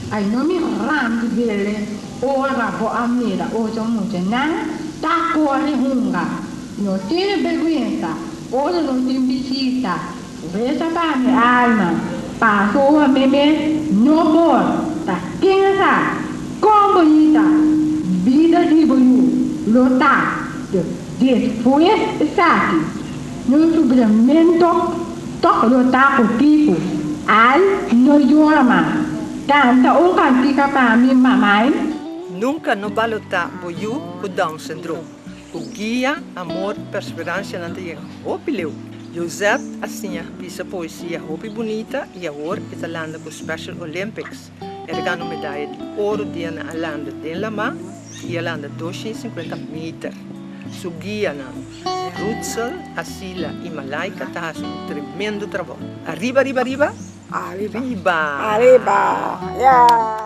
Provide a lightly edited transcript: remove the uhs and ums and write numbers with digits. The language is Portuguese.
ai no mi ram di bele ora bo amira o so muche nan ta cuore hunga no tiene vergüenza ora non ti visita vesa pa mi alma paso a meme no por ta quem sa com bonita vida de boyu lota después esaki no suplemento toco lota con tipo al no llora canta un cantica para mi mamãe. Nunca no balota boiu com Down syndrome. O guia, amor, perseverança não tem opileu. Joseph assim pisa poesia hopi bonita e agora está landa com Special Olympics. Ele ganhou medalha de ouro dia na Alanda de Lama e Alanda 250 metros. Su guia na Rutzel, Asila e Malaika está um tremendo trabalho. Arriba, arriba, arriba. Arriba. Arriba. Yeah.